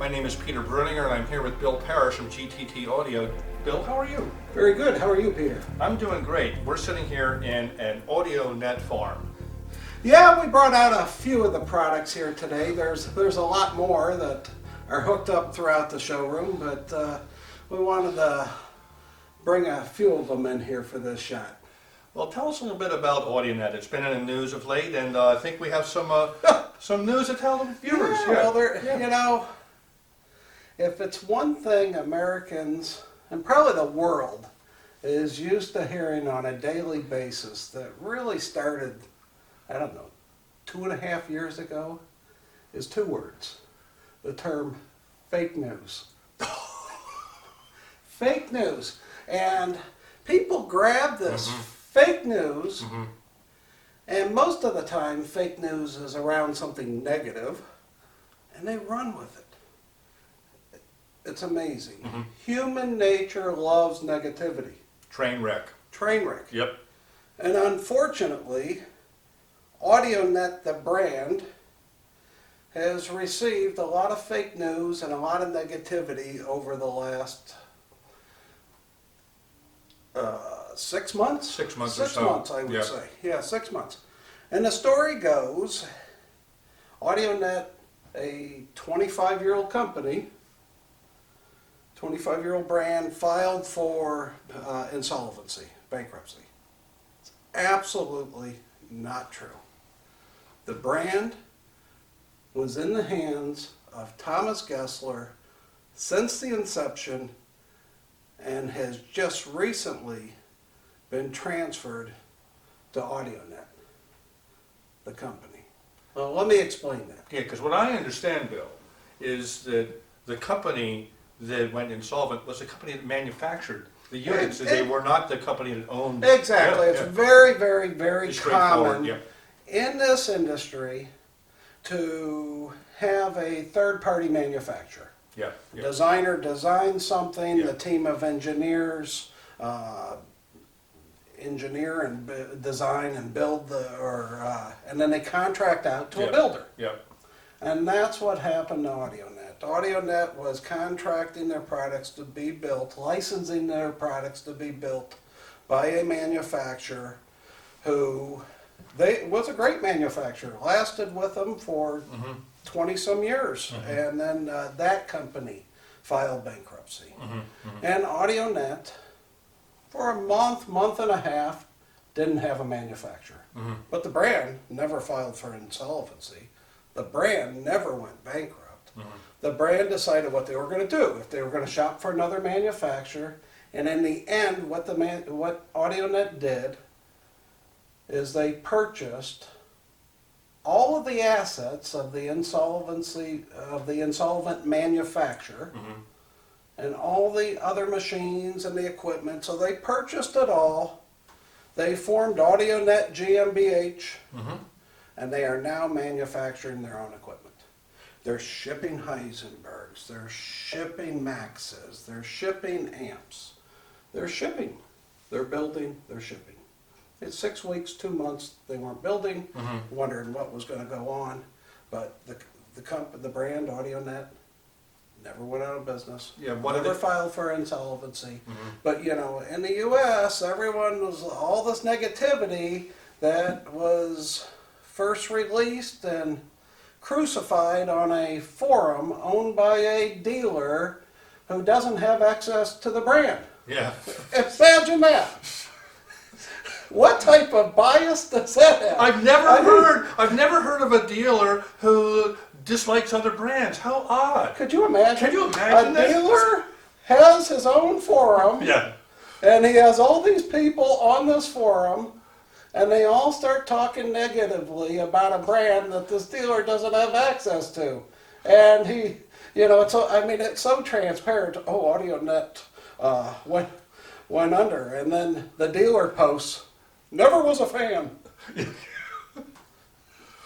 My name is Peter Bruninger, and I'm here with Bill Parrish from GTT Audio. Bill, how are you? Very good. How are you, Peter? I'm doing great. We're sitting here in an Audionet farm. Yeah, we brought out a few of the products here today. There's a lot more that are hooked up throughout the showroom, but we wanted to bring a few of them in here for this shot. Well, tell us a little bit about Audionet. It's been in the news of late, and I think we have some news to tell the viewers. Yeah, well, you know, if it's one thing Americans, and probably the world, is used to hearing on a daily basis that really started, I don't know, 2.5 years ago, is two words. The term fake news. Fake news. And people grab this fake news, and most of the time fake news is around something negative, and they run with it. It's amazing. Human nature loves negativity. Train wreck. Train wreck. Yep. And unfortunately, Audionet, the brand, has received a lot of fake news and a lot of negativity over the last 6 months? 6 months or so. 6 months, I would Yep. say. Yeah, 6 months. And the story goes, Audionet, a 25-year-old company, 25-year-old brand, filed for insolvency, bankruptcy. It's absolutely not true. The brand was in the hands of Thomas Gessler since the inception and has just recently been transferred to Audionet, the company. Well, let me explain that. Yeah, because what I understand, Bill, is that the company that went insolvent was a company that manufactured the units. They were not the company that owned. Exactly. Yeah, It's yeah. very, very, very Straightforward, common yeah. in this industry to have a third-party manufacturer. Yeah, yeah. Designer designs something, Yeah. the team of engineers engineer and design and build and then they contract out to Yeah. a builder. Yeah. And that's what happened to Audionet. Audionet was contracting their products to be built, licensing their products to be built by a manufacturer who was a great manufacturer, lasted with them for 20-some years, and then that company filed bankruptcy. And Audionet, for a month and a half, didn't have a manufacturer. But the brand never filed for insolvency. The brand never went bankrupt. The brand decided what they were going to do, if they were going to shop for another manufacturer, and in the end, what Audionet did is they purchased all of the assets of the insolvent manufacturer and all the other machines and the equipment. So they purchased it all. They formed Audionet GmbH, and they are now manufacturing their own equipment. They're shipping Heisenbergs, they're shipping Maxes, they're shipping amps. They're shipping, they're building, they're shipping. It's 6 weeks, 2 months, they weren't building, wondering what was going to go on. But the brand, Audionet, never went out of business. Yeah, never filed for insolvency. But you know, in the U.S., everyone was all this negativity that was first released and crucified on a forum owned by a dealer who doesn't have access to the brand. Yeah. Imagine that. What type of bias does that have? I've never heard of a dealer who dislikes other brands. How odd. Could you imagine? Can you imagine a that? dealer has his own forum, Yeah. and he has all these people on this forum, and they all start talking negatively about a brand that this dealer doesn't have access to. And he, you know, it's so transparent. Oh, Audionet went under, and then the dealer posts, never was a fan.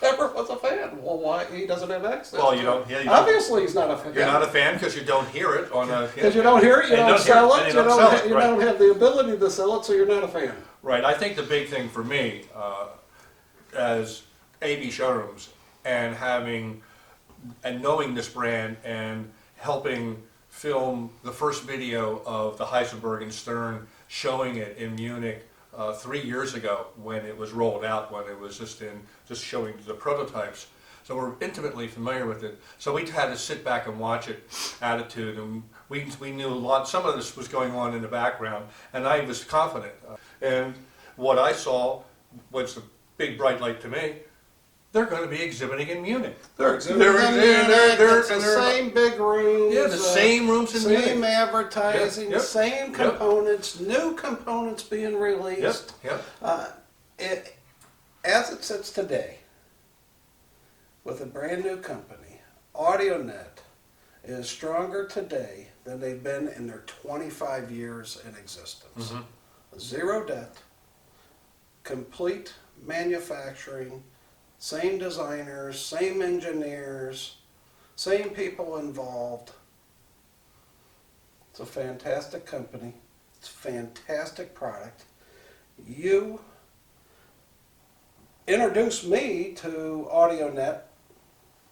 Never was a fan. Well, why? He doesn't have access. Well, to you it. don't. Yeah, you Obviously, he's not a fan. You're not a fan because you don't hear it on a. Because you don't hear it, you And don't sell hear it, and you sell it, don't right. have the ability to sell it, so you're not a fan. Right. I think the big thing for me, as AVShowrooms, and knowing this brand and helping film the first video of the Heisenberg and Stern, showing it in Munich 3 years ago when it was rolled out, when it was just showing the prototypes. So we're intimately familiar with it. So we had to sit back and watch it, attitude, and we knew a lot. Some of this was going on in the background, and I was confident. And what I saw was the big bright light to me. They're going to be exhibiting in Munich. They're exhibiting in Munich. It's the same big rooms. Yeah, the same rooms in Munich. Same advertising, Yep. same components, new components being released. As it sits today, with a brand new company, Audionet is stronger today than they've been in their 25 years in existence. Zero debt, complete manufacturing, same designers, same engineers, same people involved. It's a fantastic company. It's a fantastic product. You introduced me to Audionet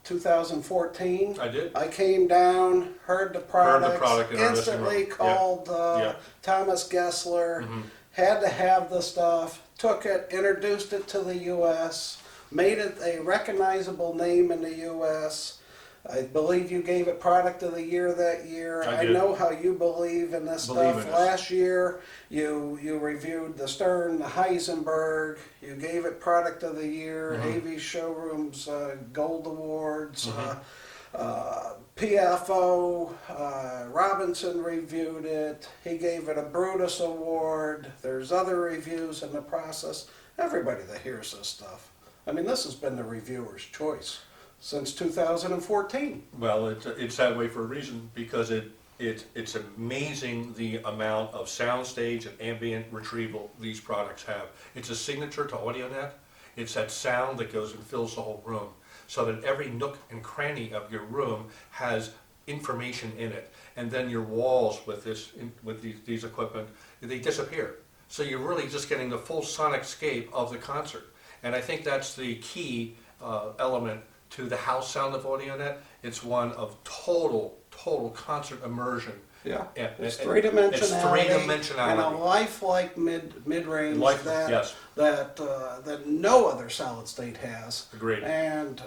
2014. I did. I came down, heard the product, in our instantly listing room. called Yeah. Thomas Gessler, had to have the stuff, took it, introduced it to the U.S., made it a recognizable name in the U.S. I believe you gave it Product of the Year that year. I I did. know how you believe in this Believe stuff. in this. Last year, you reviewed the Stern, the Heisenberg. You gave it Product of the Year, AVShowrooms Gold Awards. PFO, Robinson reviewed it. He gave it a Brutus Award. There's other reviews in the process. Everybody that hears this stuff. I mean, this has been the reviewer's choice since 2014. Well, it's that way for a reason, because it's amazing the amount of soundstage and ambient retrieval these products have. It's a signature to Audionet. It's that sound that goes and fills the whole room, so that every nook and cranny of your room has information in it. And then your walls with these equipment, they disappear. So you're really just getting the full sonic scape of the concert. And I think that's the key element to the house sound of Audionet. It's one of total concert immersion. Yeah, Yeah, it's three-dimensionality. It's three-dimensionality. And a lifelike mid-range Yes. that no other solid state has. Agreed. And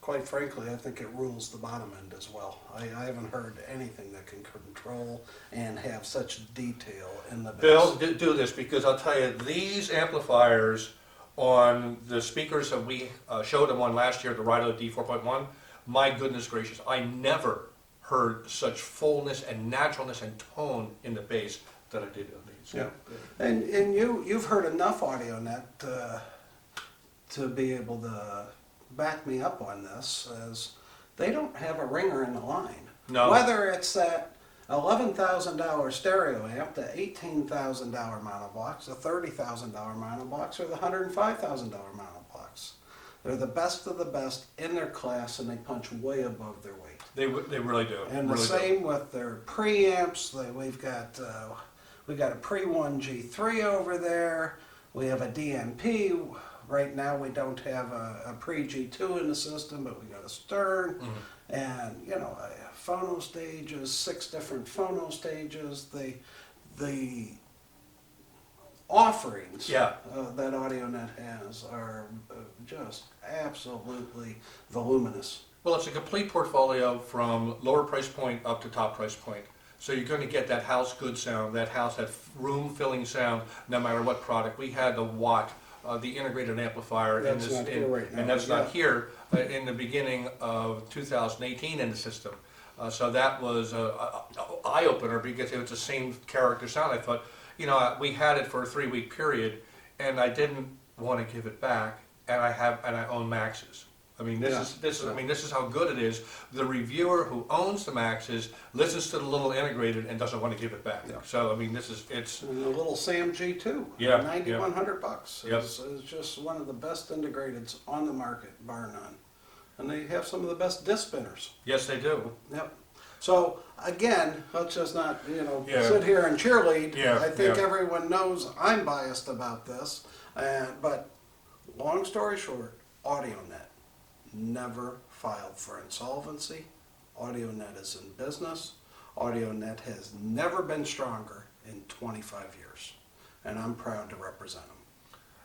quite frankly, I think it rules the bottom end as well. I haven't heard anything that can control and have such detail in the bass. Bill, do this, because I'll tell you, these amplifiers on the speakers that we showed them on last year, the Rilo D4.1, my goodness gracious, I never heard such fullness and naturalness and tone in the bass that I did on these. Yeah, and you've heard enough Audionet to be able to back me up on this, as they don't have a ringer in the line. No. Whether it's that $11,000 stereo amp, the $18,000 monobox, the $30,000 monobox, or the $105,000 monobox. They're the best of the best in their class, and they punch way above their weight. They really do. And really the same with their preamps. We've got a pre-1 G3 over there. We have a DMP. Right now we don't have a pre-G2 in the system, but we got a Stern. And, phono stages, 6 different phono stages. The offerings that Audionet has are just absolutely voluminous. Well, it's a complete portfolio from lower price point up to top price point. So you're going to get that house good sound, that room filling sound, no matter what product. We had the Watt, the integrated amplifier, That's not here right now. and that's not here in the beginning of 2018 in the system. So that was an eye opener, because it was the same character sound. I thought, we had it for a 3-week period, and I didn't want to give it back, and I own Maxes. I mean, this is how good it is. The reviewer who owns the Maxes listens to the little integrated and doesn't want to give it back. Yeah. So I mean, it's And the little Sam G2, Yeah, $9,100 Yep. is just one of the best integrateds on the market, bar none. And they have some of the best disc spinners. yes, they do. Yep. So again, let's just not Yeah. sit here and cheerlead. Yeah, I think yeah. everyone knows I'm biased about this, but long story short, Audionet never filed for insolvency, Audionet is in business. Audionet has never been stronger in 25 years, and I'm proud to represent them.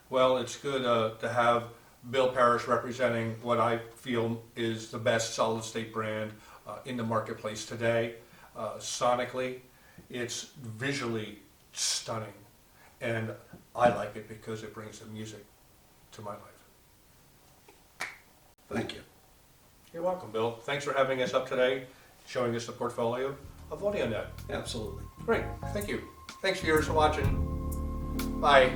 Well, it's good to have Bill Parrish representing what I feel is the best solid state brand in the marketplace today. Sonically, it's visually stunning, and I like it because it brings the music to my life. Thank you. You're welcome, Bill. Thanks for having us up today, showing us the portfolio of Audionet. Absolutely. Great, thank you. Thanks viewers for watching. Bye.